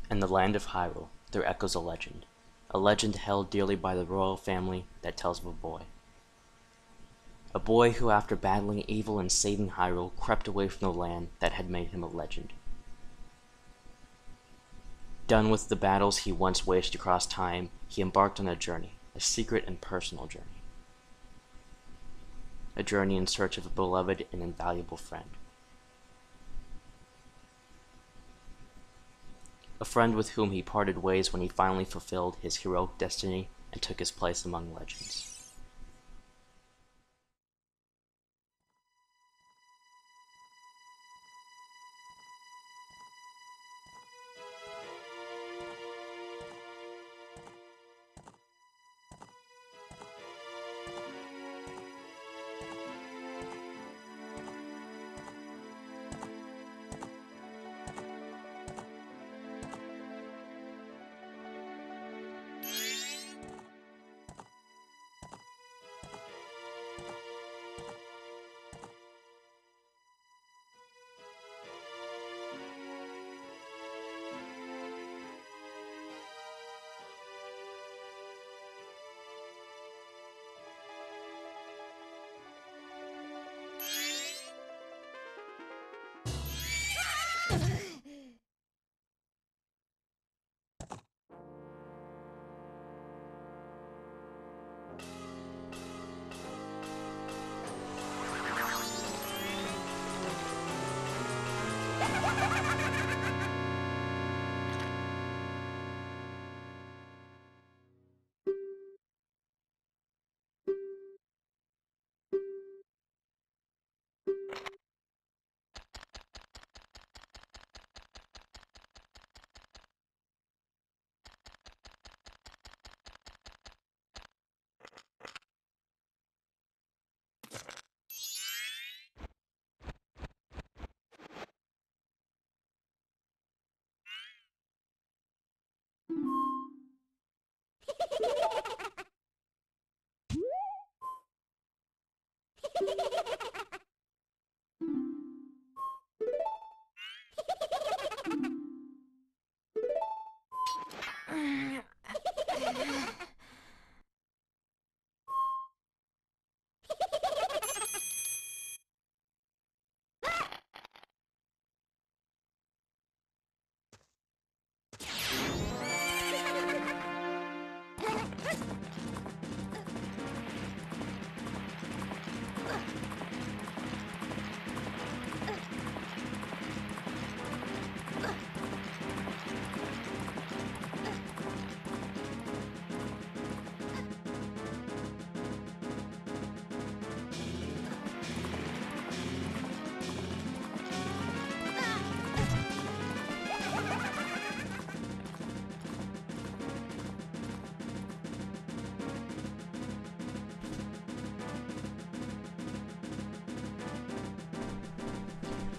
In the land of Hyrule, there echoes a legend held dearly by the royal family that tells of a boy. A boy who, after battling evil and saving Hyrule, crept away from the land that had made him a legend. Done with the battles he once waged across time, he embarked on a journey, a secret and personal journey. A journey in search of a beloved and invaluable friend. A friend with whom he parted ways when he finally fulfilled his heroic destiny and took his place among legends.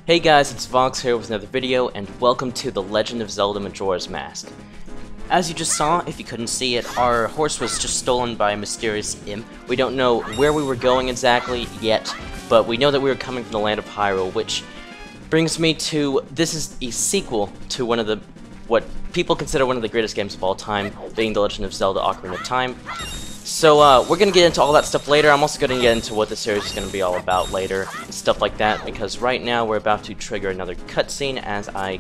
Hey guys, it's Vox here with another video, and welcome to The Legend of Zelda Majora's Mask. As you just saw, if you couldn't see it, our horse was just stolen by a mysterious imp. We don't know where we were going exactly yet, but we know that we were coming from the land of Hyrule, which brings me to, this is a sequel to one of the, what people consider one of the greatest games of all time, being The Legend of Zelda Ocarina of Time. So, we're gonna get into all that stuff later. I'm also gonna get into what the series is gonna be all about later, and stuff like that, because right now we're about to trigger another cutscene as I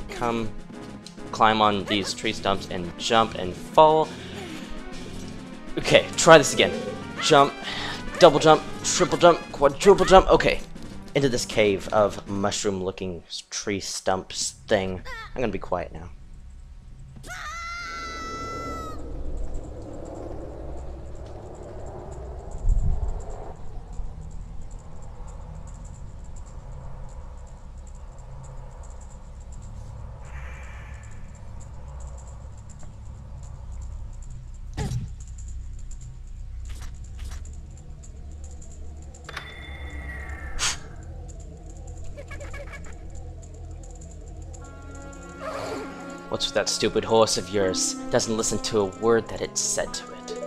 climb on these tree stumps and jump and fall. Okay, try this again. Jump, double jump, triple jump, quadruple jump. Okay, into this cave of mushroom-looking tree stumps thing. I'm gonna be quiet now. What's with that stupid horse of yours? Doesn't listen to a word that it's said to it.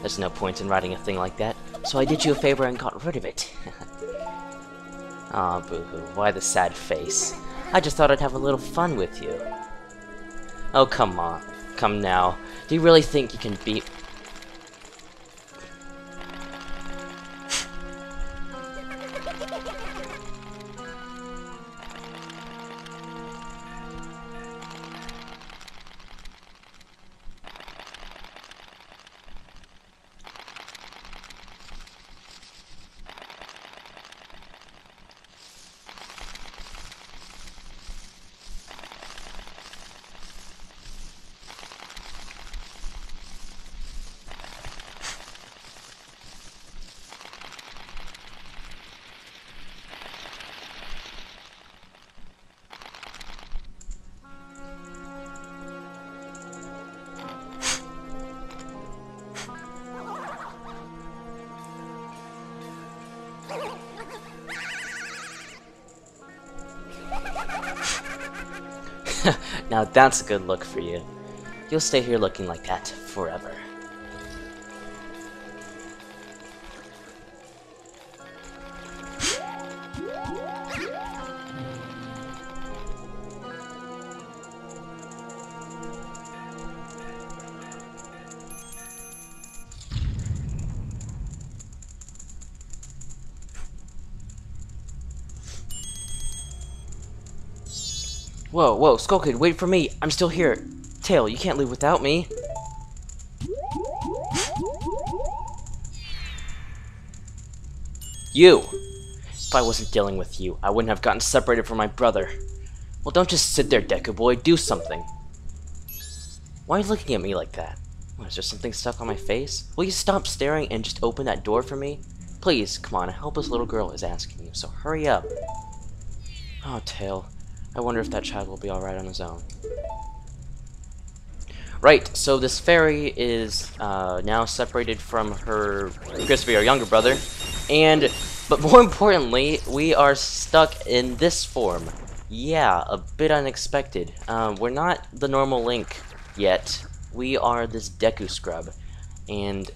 There's no point in writing a thing like that, so I did you a favor and got rid of it. Aw, boo-hoo, why the sad face? I just thought I'd have a little fun with you. Oh, come on. Come now. Do you really think you can beat... Now that's a good look for you. You'll stay here looking like that forever. Whoa, whoa, Skull Kid, wait for me! I'm still here! Tail, you can't leave without me! You! If I wasn't dealing with you, I wouldn't have gotten separated from my brother. Well, don't just sit there, Deku Boy, do something! Why are you looking at me like that? What, is there something stuck on my face? Will you stop staring and just open that door for me? Please, come on, a helpless little girl is asking you, so hurry up! Oh, Tail. I wonder if that child will be alright on his own. Right, so this fairy is now separated from her, appears to be our younger brother, but more importantly, we are stuck in this form. Yeah, a bit unexpected. We're not the normal Link yet. We are this Deku Scrub, and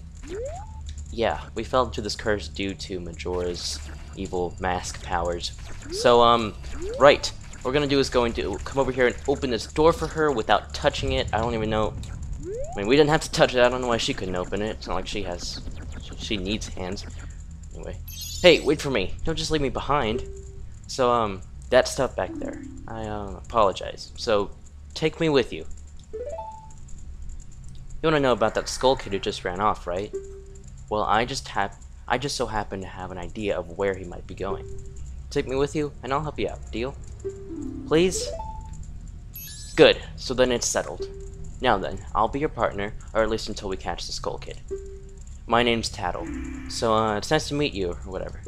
yeah, we fell into this curse due to Majora's evil mask powers. So, right. What we're gonna do is going to come over here and open this door for her without touching it. I don't even know. I mean, we didn't have to touch it. I don't know why she couldn't open it. It's not like she needs hands. Anyway. Hey, wait for me. Don't just leave me behind. So, that stuff back there. I, apologize. So, take me with you. You wanna know about that Skull Kid who just ran off, right? Well, I just so happen to have an idea of where he might be going. Take me with you, and I'll help you out. Deal? Please? Good, so then it's settled. Now then, I'll be your partner, or at least until we catch the Skull Kid. My name's Tattle, so it's nice to meet you, or whatever.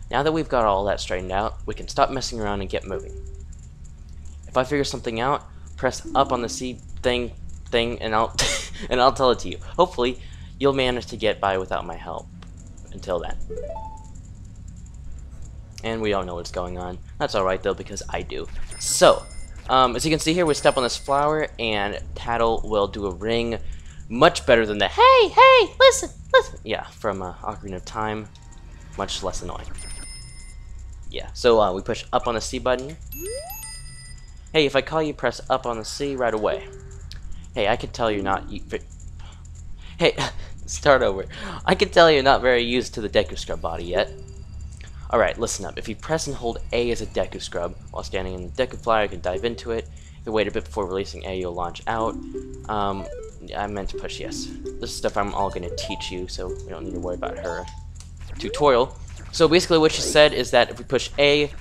Now that we've got all that straightened out, we can stop messing around and get moving. If I figure something out, press up on the C thing, and I'll and I'll tell it to you. Hopefully, you'll manage to get by without my help. Until then. And we don't know what's going on. That's alright though, because I do. So, as you can see here, we step on this flower, and Tattle will do a ring much better than the hey, listen! Yeah, from Ocarina of Time. Much less annoying. Yeah, so we push up on the C button. Hey, if I call you, press up on the C right away. Hey, I can tell you're not... Hey, start over. I can tell you're not very used to the Deku Scrub body yet. Alright, listen up. If you press and hold A as a Deku Scrub while standing in the Deku Flyer, you can dive into it. If you wait a bit before releasing A, you'll launch out. I meant to push yes. This is stuff I'm all going to teach you, so we don't need to worry about her tutorial. So basically what she said is that if we push A,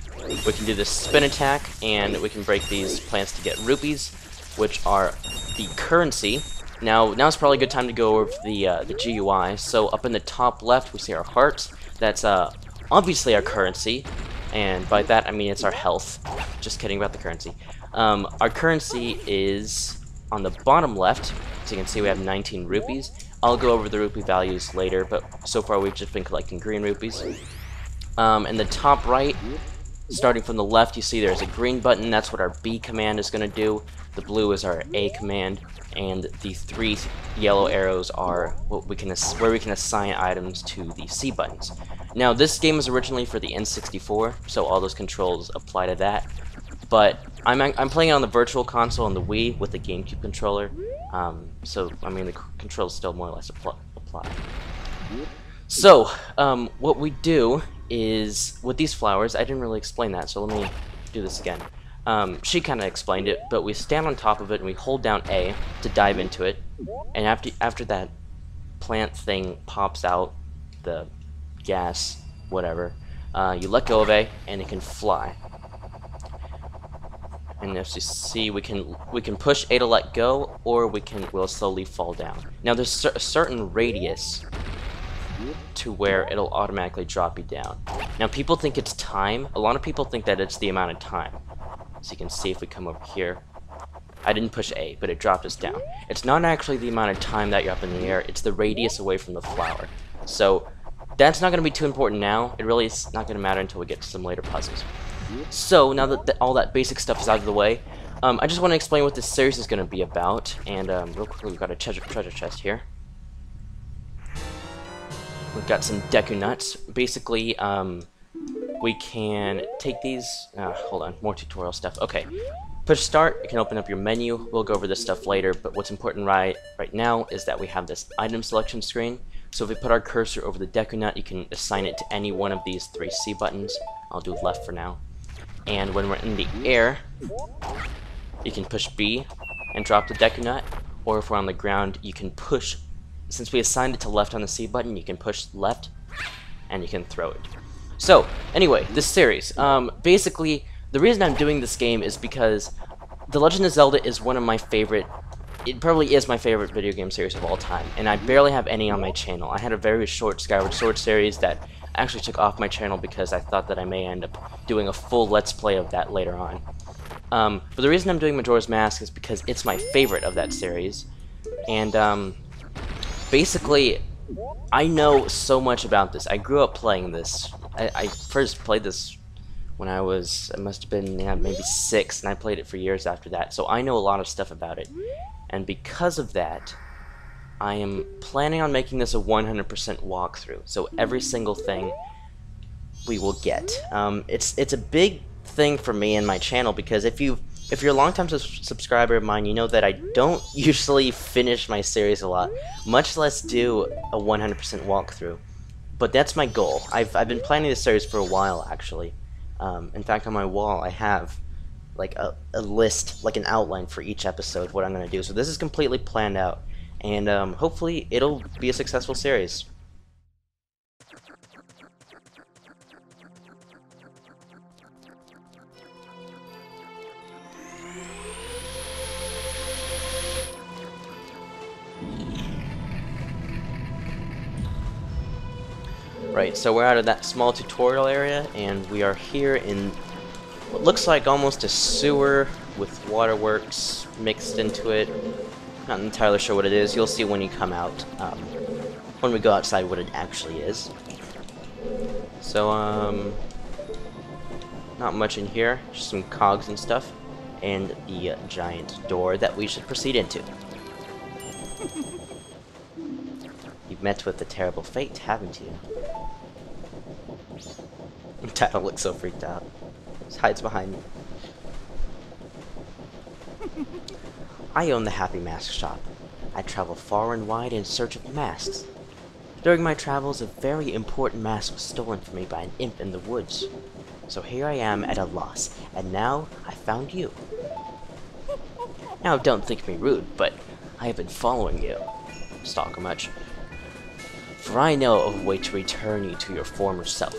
we can do this spin attack, and we can break these plants to get rupees, which are the currency. Now's probably a good time to go over the GUI. So up in the top left, we see our hearts. That's obviously our currency, and by that I mean it's our health. Just kidding about the currency. Our currency is on the bottom left, so you can see we have 19 rupees. I'll go over the rupee values later, but so far we've just been collecting green rupees. In the top right, starting from the left, you see there's a green button. That's what our B command is going to do. The blue is our A command, and the 3 yellow arrows are what we can where we can assign items to the C buttons. Now, this game was originally for the N64, so all those controls apply to that. But I'm playing it on the Virtual Console on the Wii with the GameCube controller, so I mean the controls still more or less apply. So what we do is with these flowers, I didn't really explain that, so let me do this again. She kind of explained it, but we stand on top of it and we hold down A to dive into it, and after that plant thing pops out, the gas, whatever, you let go of A and it can fly. And as you see, we can push A to let go, or we'll slowly fall down. Now there's a certain radius to where it'll automatically drop you down. Now people think it's time. A lot of people think that it's the amount of time. So you can see if we come over here, I didn't push A, but it dropped us down. It's not actually the amount of time that you're up in the air, it's the radius away from the flower. So that's not going to be too important now. It really is not going to matter until we get to some later puzzles. So now that all that basic stuff is out of the way, I just want to explain what this series is going to be about. And real quickly, we've got a treasure chest here. We've got some Deku Nuts. Basically, we can take these. Hold on, more tutorial stuff. Okay, push start. You can open up your menu. We'll go over this stuff later. But what's important right now is that we have this item selection screen. So if we put our cursor over the Deku Nut, you can assign it to any one of these 3 C buttons. I'll do left for now. And when we're in the air, you can push B and drop the Deku Nut, or if we're on the ground, you can push, since we assigned it to left on the C button, you can push left and you can throw it. So anyway, this series, basically the reason I'm doing this game is because The Legend of Zelda is one of my favorite, it probably is my favorite video game series of all time, and I barely have any on my channel. I had a very short Skyward Sword series that I actually took off my channel because I thought that I may end up doing a full Let's Play of that later on. But the reason I'm doing Majora's Mask is because it's my favorite of that series, and basically, I know so much about this. I grew up playing this. I first played this when I must have been maybe 6, and I played it for years after that, so I know a lot of stuff about it. And because of that, I am planning on making this a 100% walkthrough, so every single thing we will get. It's a big thing for me and my channel, because if you're a long-time subscriber of mine, you know that I don't usually finish my series a lot, much less do a 100% walkthrough. But that's my goal. I've been planning this series for a while, actually. In fact, on my wall, I have like a list, like an outline for each episode, what I'm going to do. So this is completely planned out, and hopefully it'll be a successful series. Right, so we're out of that small tutorial area, and we are here in what looks like almost a sewer with waterworks mixed into it. Not entirely sure what it is. You'll see when you come out, when we go outside, what it actually is. So, not much in here, just some cogs and stuff, and the giant door that we should proceed into. You've met with a terrible fate, haven't you? Tattle looks so freaked out. Just hides behind me. I own the Happy Mask Shop. I travel far and wide in search of masks. During my travels, a very important mask was stolen from me by an imp in the woods. So here I am at a loss, and now I found you. Now don't think me rude, but I have been following you. Stalker much. For I know of a way to return you to your former self.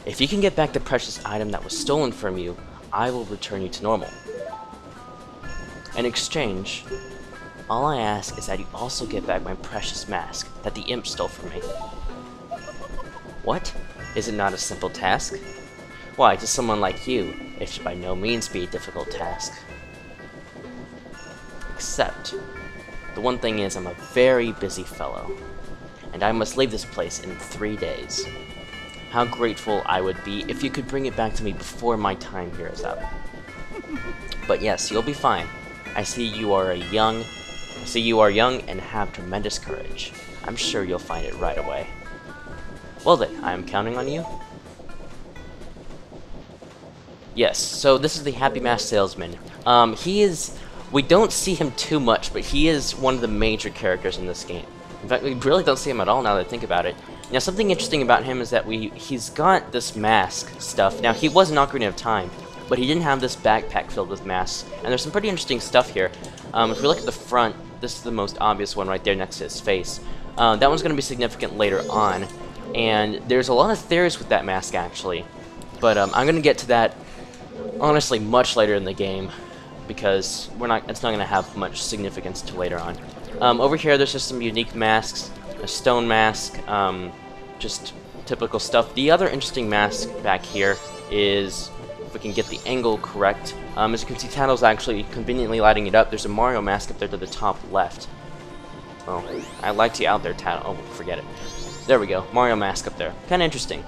If you can get back the precious item that was stolen from you, I will return you to normal. In exchange, all I ask is that you also get back my precious mask that the imp stole from me. What? Is it not a simple task? Why, to someone like you, it should by no means be a difficult task. Except, the one thing is I'm a very busy fellow, and I must leave this place in 3 days. how grateful I would be if you could bring it back to me before my time here is up. But yes, you'll be fine. I see you are young and have tremendous courage. I'm sure you'll find it right away. Well then, I am counting on you. Yes, so this is the Happy Mask Salesman. We don't see him too much, but he is one of the major characters in this game. In fact, we really don't see him at all now that I think about it. Now, something interesting about him is that he's got this mask stuff. Now, he was an Ocarina of Time, but he didn't have this backpack filled with masks. And there's some pretty interesting stuff here. If we look at the front, this is the most obvious one right there next to his face. That one's going to be significant later on. And there's a lot of theories with that mask, actually. But I'm going to get to that, honestly, much later in the game, because it's not going to have much significance to later on. Over here, there's just some unique masks, a stone mask, just typical stuff. The other interesting mask back here is, if we can get the angle correct, as you can see, Tattle's actually conveniently lighting it up. There's a Mario mask up there to the top left. Oh, I liked you out there, Tattle. Oh, forget it. There we go, Mario mask up there. Kind of interesting.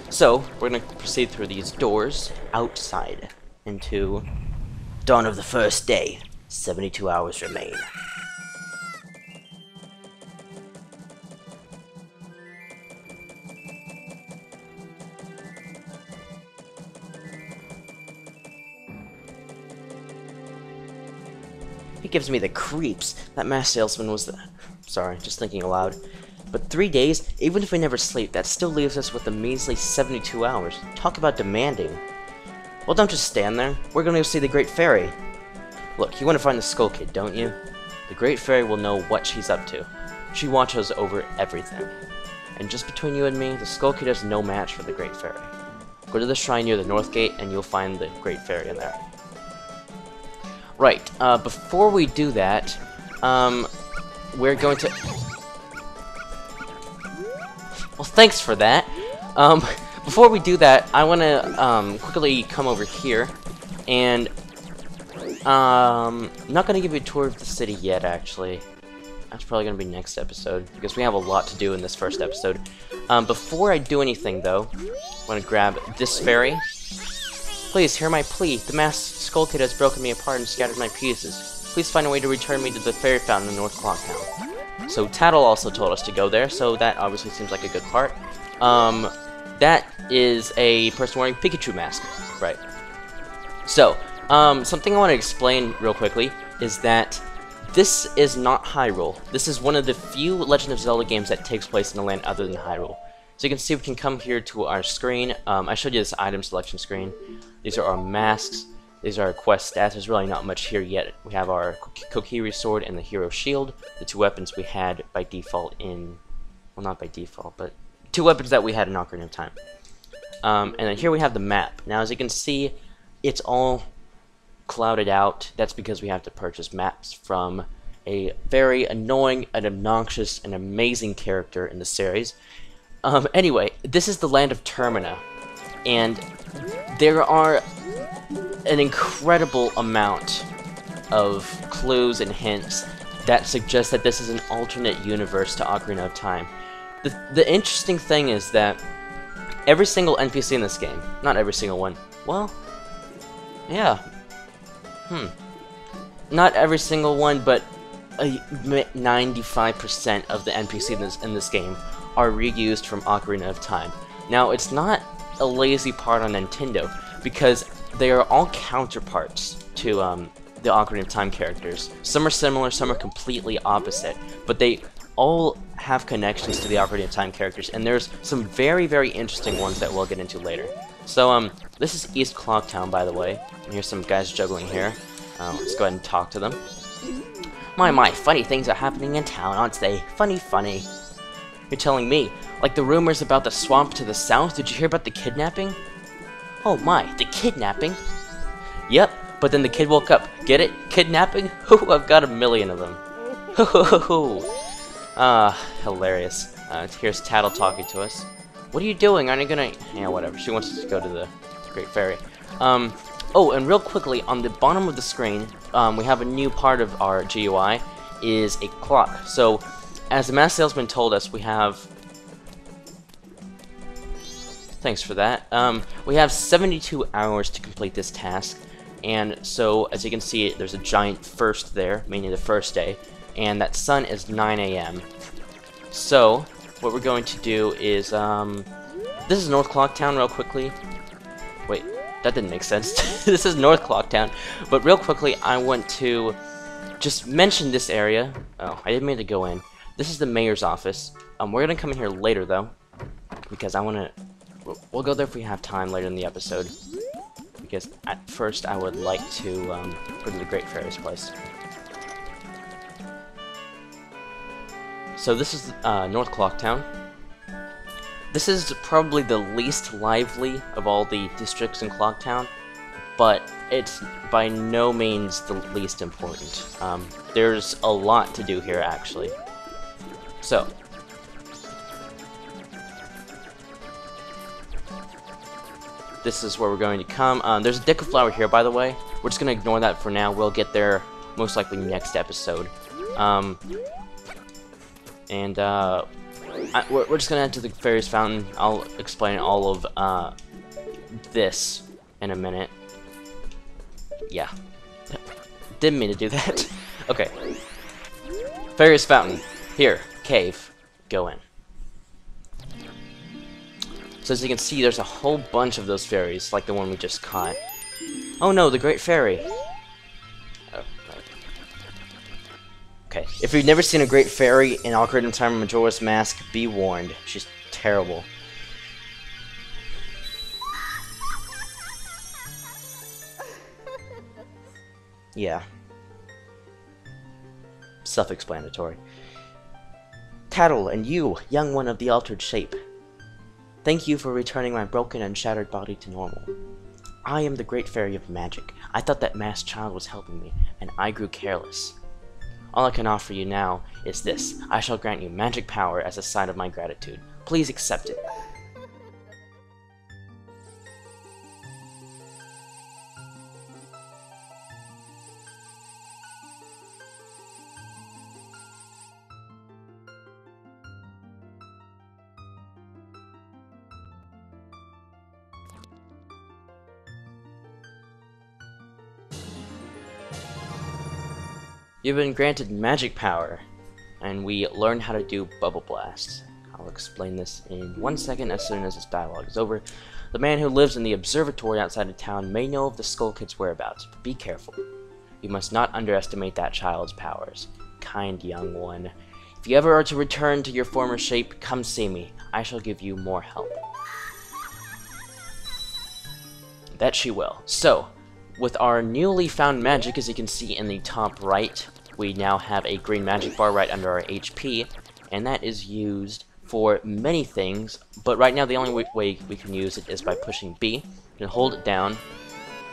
So, we're going to proceed through these doors outside into dawn of the first day. 72 hours remain. It gives me the creeps. That masked salesman was the... Sorry, just thinking aloud. But 3 days, even if we never sleep, that still leaves us with a measly 72 hours. Talk about demanding. Well, don't just stand there. We're gonna go see the Great Fairy. Look, you want to find the Skull Kid, don't you? The Great Fairy will know what she's up to. She watches over everything. And just between you and me, the Skull Kid is no match for the Great Fairy. Go to the shrine near the North Gate, and you'll find the Great Fairy in there. Right, before we do that, we're going to... Well, thanks for that. Before we do that, I want to quickly come over here, and I'm not going to give you a tour of the city yet, actually. That's probably going to be next episode, because we have a lot to do in this first episode. Before I do anything, though, I'm going to grab this fairy. Please, hear my plea. The masked Skull Kid has broken me apart and scattered my pieces. Please find a way to return me to the fairy fountain in North Clock Town. So Tattle also told us to go there, so that obviously seems like a good part. That is a person wearing Pikachu mask, right? So, something I want to explain real quickly is that this is not Hyrule. This is one of the few Legend of Zelda games that takes place in a land other than Hyrule. So you can see we can come here to our screen. I showed you this item selection screen. These are our masks. These are our quest stats. There's really not much here yet. We have our Kokiri sword and the hero shield, the two weapons we had by default in... Well, not by default, but two weapons that we had in Ocarina of Time. And then here we have the map. Now, as you can see, it's all clouded out. That's because we have to purchase maps from a very annoying and obnoxious and amazing character in the series. Anyway, this is the land of Termina, and there are an incredible amount of clues and hints that suggest that this is an alternate universe to Ocarina of Time. The interesting thing is that every single NPC in this game, not every single one, well, yeah, not every single one, but 95% of the NPC in this game are reused from Ocarina of Time. Now, it's not a lazy part on Nintendo, because they are all counterparts to the Ocarina of Time characters. Some are similar, some are completely opposite, but they all have connections to the Ocarina of Time characters, and there's some very, very interesting ones that we'll get into later. So, this is East Clock Town, by the way, and here's some guys juggling here. Let's go ahead and talk to them. My, funny things are happening in town, aren't they? Funny. You're telling me, like the rumors about the swamp to the south? Did you hear about the kidnapping? Oh my, the kidnapping? Yep, but then the kid woke up. Get it? Kidnapping? Hoo, I've got a million of them. Hoo. Hilarious. Here's Tattle talking to us. What are you doing? Aren't you gonna... Yeah, whatever. She wants us to go to the Great Fairy. Oh, and real quickly, on the bottom of the screen, we have a new part of our GUI, is a clock. So, as the masked salesman told us, we have Thanks for that. We have 72 hours to complete this task, and so, as you can see, there's a giant first there, meaning the first day, and that sun is 9 AM. So, what we're going to do is, this is North Clocktown real quickly. Wait, that didn't make sense. This is North Clocktown, but real quickly, I want to just mention this area. Oh, I didn't mean to go in. This is the mayor's office. We're gonna come in here later, though, because I wanna... We'll go there if we have time later in the episode, because at first I would like to go to the Great Fairy's place. So this is North Clocktown. This is probably the least lively of all the districts in Clocktown, but it's by no means the least important. There's a lot to do here, actually. So, this is where we're going to come. There's a Deku Flower here, by the way. We're just going to ignore that for now. We'll get there most likely next episode. We're just going to head to the Fairy's Fountain. I'll explain all of this in a minute. Yeah. Didn't mean to do that. Okay. Fairy's Fountain. Here. Cave. Go in. So as you can see, there's a whole bunch of those fairies, like the one we just caught. Oh no, the Great Fairy! Oh, right. Okay, if you've never seen a Great Fairy in Ocarina of Time or Majora's Mask, be warned. She's terrible. Yeah. Self-explanatory. Tattle, and you, young one of the altered shape. Thank you for returning my broken and shattered body to normal. I am the Great Fairy of Magic. I thought that masked child was helping me, and I grew careless. All I can offer you now is this. I shall grant you magic power as a sign of my gratitude. Please accept it. You've been granted magic power, and we learned how to do Bubble Blast. I'll explain this in 1 second as soon as this dialogue is over. The man who lives in the observatory outside of town may know of the Skull Kid's whereabouts, but be careful. You must not underestimate that child's powers. Kind young one. If you ever are to return to your former shape, come see me. I shall give you more help. That she will. So, with our newly found magic, as you can see in the top right, we now have a green magic bar right under our HP, and that is used for many things, but right now the only way we can use it is by pushing B. You can hold it down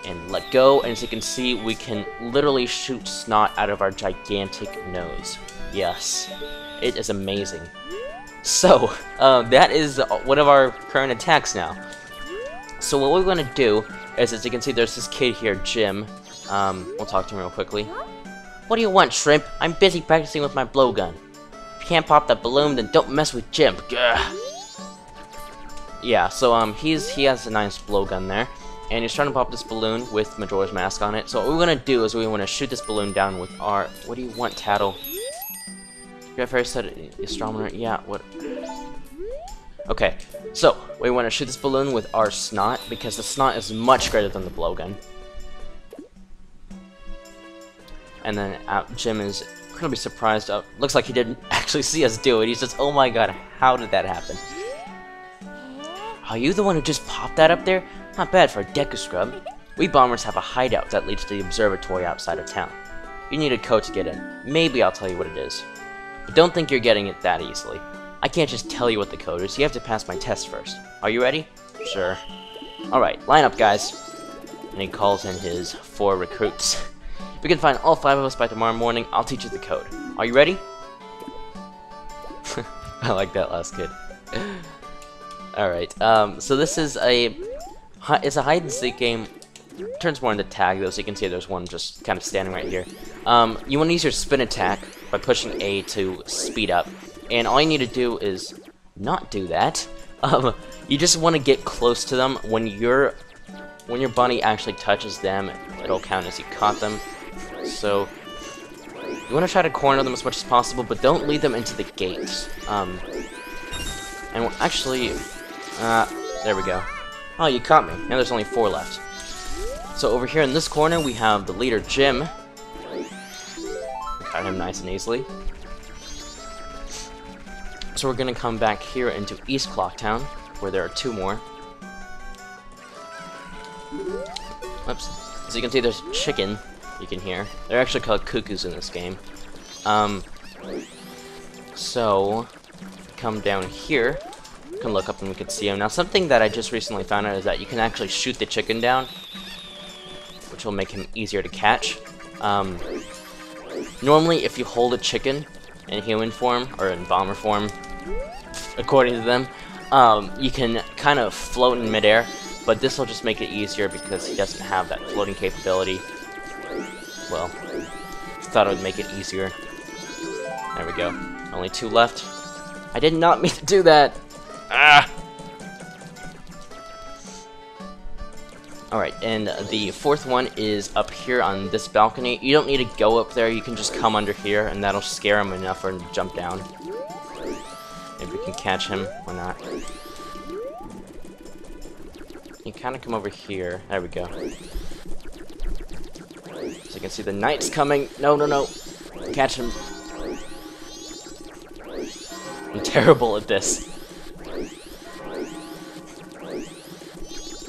and let go, and as you can see, we can literally shoot snot out of our gigantic nose. Yes, it is amazing. So, that is one of our current attacks now. So what we're going to do is, as you can see, there's this kid here, Jim. We'll talk to him real quickly. What do you want, Shrimp? I'm busy practicing with my blowgun. If you can't pop that balloon, then don't mess with Jim. Gah. Yeah, so he has a nice blowgun there, and he's trying to pop this balloon with Majora's Mask on it. So what we're gonna do is we want to shoot this balloon down with our... What do you want, Tattle? Great Fairy said astronomer. Yeah, what? Okay, so we want to shoot this balloon with our snot, because the snot is much greater than the blowgun. And then Jim is gonna be surprised. Looks like he didn't actually see us do it. He's just, oh my god, how did that happen? Are you the one who just popped that up there? Not bad for a Deku Scrub. We bombers have a hideout that leads to the observatory outside of town. You need a code to get in. Maybe I'll tell you what it is. But don't think you're getting it that easily. I can't just tell you what the code is. You have to pass my test first. Are you ready? Sure. Alright, line up, guys. And he calls in his 4 recruits. If we can find all 5 of us by tomorrow morning, I'll teach you the code. Are you ready? I like that last kid. Alright, so this is it's a hide and seek game. Turns more into tag though, so you can see there's one just kind of standing right here. You want to use your spin attack by pushing A to speed up, and all you need to do is not do that. You just want to get close to them. When your bunny actually touches them, it'll count as you caught them. So you want to try to corner them as much as possible, but don't lead them into the gates. And actually, there we go. Oh, you caught me. Now there's only 4 left. So over here in this corner, we have the leader, Jim. Got him nice and easily. So we're gonna come back here into East Clocktown, where there are 2 more. Oops. So you can see there's chicken you can hear. They're actually called cuckoos in this game. So come down here. You can look up and we can see them. Now something that I just recently found out is that you can actually shoot the chicken down, which will make him easier to catch. Normally if you hold a chicken in human form, or in bomber form, according to them, you can kind of float in midair, but this will just make it easier because he doesn't have that floating capability. Well, thought it would make it easier. There we go. Only 2 left. I did not mean to do that! Ah! Alright, and the 4th one is up here on this balcony. You don't need to go up there, you can just come under here, and that'll scare him enough for him to jump down. Maybe we can catch him, or not. You kind of come over here. There we go. So you can see the knight's coming. No, no, no. Catch him. I'm terrible at this.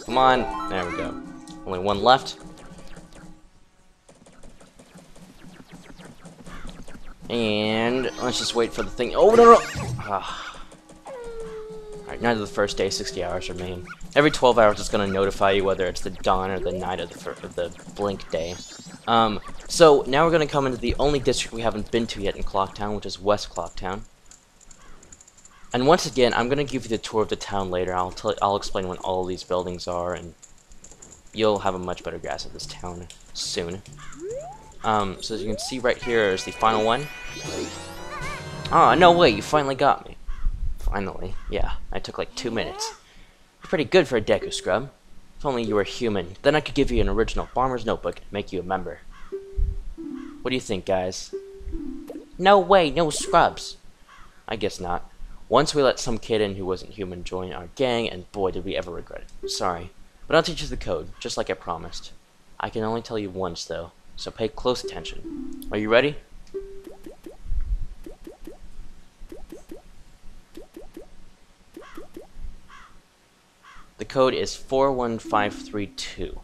Come on. There we go. Only 1 left. And let's just wait for the thing. Oh, no, no! Alright, night of the first day, 60 hours remain. Every 12 hours it's going to notify you whether it's the dawn or the night of the blink day. So now we're going to come into the only district we haven't been to yet in Clocktown, which is West Clocktown. And once again, I'm going to give you the tour of the town later. I'll explain what all of these buildings are, and you'll have a much better grasp of this town soon. So as you can see right here is the final one. Ah, no way, you finally got me. Finally. Yeah, I took like 2 minutes. You're pretty good for a Deku scrub. If only you were human. Then I could give you an original Farmer's Notebook and make you a member. What do you think, guys? No way, no scrubs. I guess not. Once we let some kid in who wasn't human join our gang, and boy did we ever regret it. Sorry. But I'll teach you the code, just like I promised. I can only tell you once, though, so pay close attention. Are you ready? The code is 41532.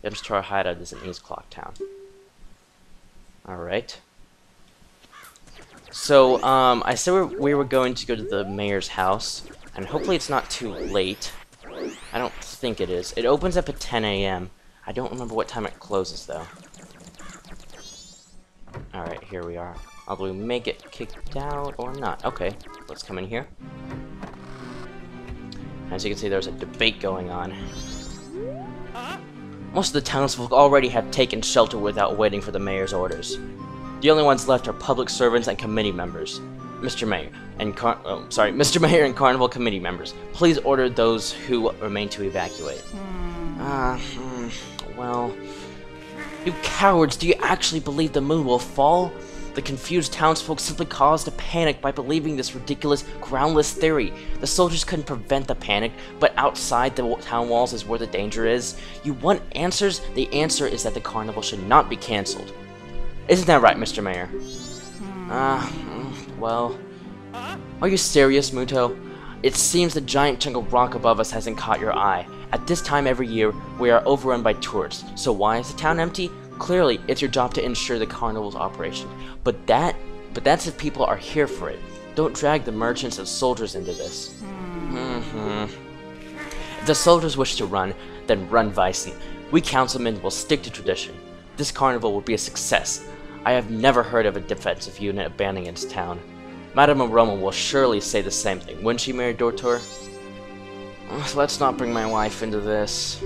Enter to our hideout is in East Clocktown. Alright. So, I said we were going to go to the mayor's house, and hopefully it's not too late. I don't think it is. It opens up at 10 a.m. I don't remember what time it closes, though. Alright, here we are. Although we may get kicked out or not. Okay, let's come in here. As you can see, there's a debate going on. Most of the townsfolk already have taken shelter without waiting for the mayor's orders. The only ones left are public servants and committee members. Mr. Mayor and Carnival committee members, please order those who remain to evacuate. Well... You cowards, do you actually believe the moon will fall? The confused townsfolk simply caused a panic by believing this ridiculous, groundless theory. The soldiers couldn't prevent the panic, but outside the town walls is where the danger is. You want answers? The answer is that the carnival should not be cancelled. Isn't that right, Mr. Mayor? Well... Are you serious, Muto? It seems the giant chunk of rock above us hasn't caught your eye. At this time every year, we are overrun by tourists. So why is the town empty? Clearly, it's your job to ensure the carnival's operation. But that's if people are here for it. Don't drag the merchants and soldiers into this. If the soldiers wish to run, then run Vicent. We councilmen will stick to tradition. This carnival will be a success. I have never heard of a defensive unit abandoning its town. Madame Aroma will surely say the same thing, wouldn't she, Mayor Dortor? Let's not bring my wife into this.